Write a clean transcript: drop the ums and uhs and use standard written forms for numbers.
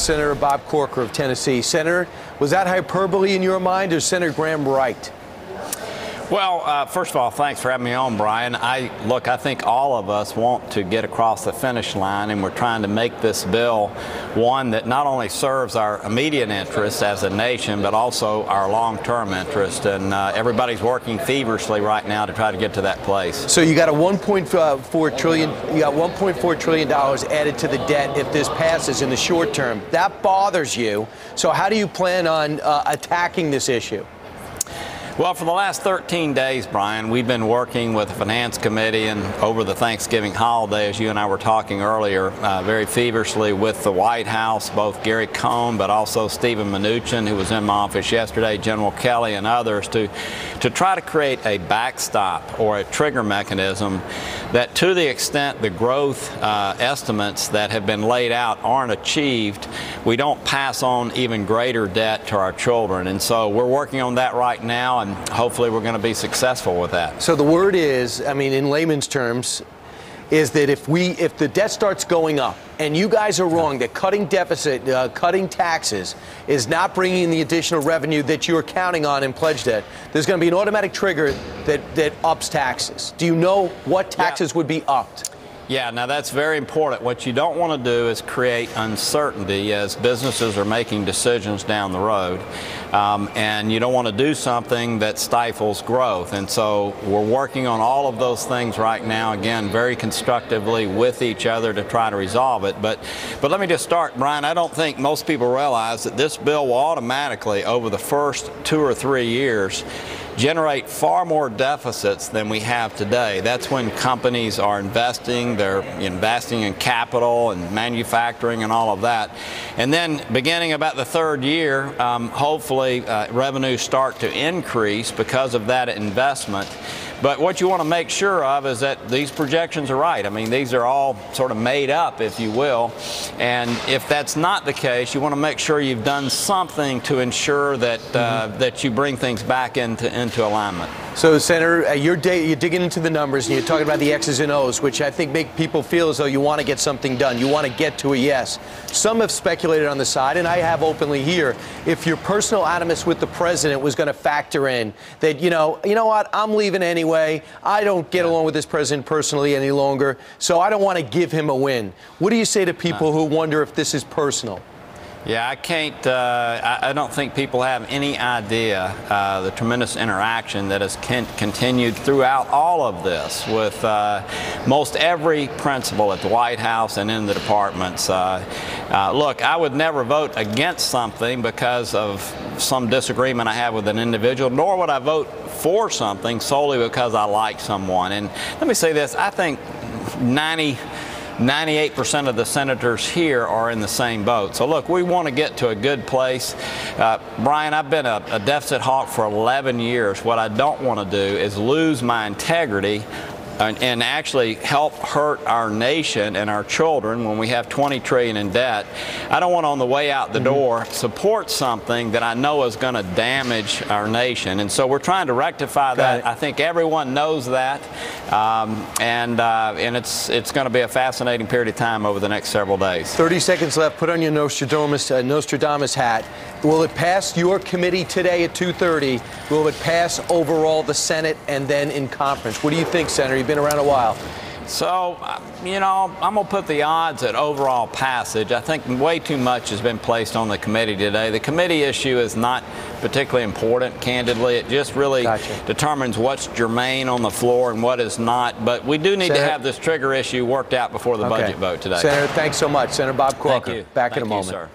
Senator Bob Corker of Tennessee. Senator, was that hyperbole in your mind, or is Senator Graham right? Well, first of all, thanks for having me on, Brian. I think all of us want to get across the finish line, and we're trying to make this bill one that not only serves our immediate interests as a nation, but also our long-term interest. And everybody's working feverishly right now to try to get to that place. So you got a $1.4 trillion. You got $1.4 trillion added to the debt if this passes in the short term. That bothers you. So how do you plan on attacking this issue? Well, for the last 13 days, Brian, we've been working with the Finance Committee and over the Thanksgiving holiday, as you and I were talking earlier, very feverishly with the White House, both Gary Cohn, but also Stephen Mnuchin, who was in my office yesterday, General Kelly, and others, to try to create a backstop or a trigger mechanism that, to the extent the growth estimates that have been laid out aren't achieved, we don't pass on even greater debt to our children. And so we're working on that right now, and hopefully we're going to be successful with that. So the word is, I mean, in layman's terms, is that if the debt starts going up, and you guys are wrong, that cutting deficit, cutting taxes is not bringing in the additional revenue that you're counting on in pledge debt, there's going to be an automatic trigger that ups taxes. Do you know what taxes would be upped? Yeah, now that's very important. What you don't want to do is create uncertainty as businesses are making decisions down the road. And you don't want to do something that stifles growth. And so we're working on all of those things right now, again, very constructively with each other to try to resolve it. But let me just start, Brian. I don't think most people realize that this bill will automatically, over the first 2 or 3 years, generate far more deficits than we have today. That's when companies are investing. They're investing in capital and manufacturing and all of that. And then beginning about the 3rd year, hopefully revenues start to increase because of that investment. But what you want to make sure of is that these projections are right. I mean, these are all sort of made up, if you will. And if that's not the case, you want to make sure you've done something to ensure that that you bring things back into alignment. So, Senator, you're digging into the numbers, and you're talking about the X's and O's, which I think make people feel as though you want to get something done. You want to get to a yes. Some have speculated on the side, and I have openly here, if your personal animus with the president was going to factor in that, you know what, I'm leaving anyway. I don't get along with this president personally any longer, so I don't want to give him a win. What do you say to people who wonder if this is personal? Yeah, I can't, I don't think people have any idea the tremendous interaction that has continued throughout all of this with most every principal at the White House and in the departments. Look, I would never vote against something because of some disagreement I have with an individual, nor would I vote for something solely because I like someone. And let me say this, I think 98% of the senators here are in the same boat. So look, we want to get to a good place. Brian, I've been a deficit hawk for 11 years. What I don't want to do is lose my integrity and actually help hurt our nation and our children when we have $20 trillion in debt. I don't want, on the way out the door, support something that I know is going to damage our nation. And so we're trying to rectify that. I think everyone knows that. And it's going to be a fascinating period of time over the next several days. 30 seconds left. Put on your Nostradamus hat. Will it pass your committee today at 2:30? Will it pass overall the Senate and then in conference? What do you think, Senator? You've been around a while. So, I'm going to put the odds at overall passage. I think way too much has been placed on the committee today. The committee issue is not particularly important, candidly. It just really determines what's germane on the floor and what is not. But we do need to have this trigger issue worked out before the budget vote today. Senator, thanks so much. Senator Bob Corker, Thank you. back in a Thank moment. You, sir.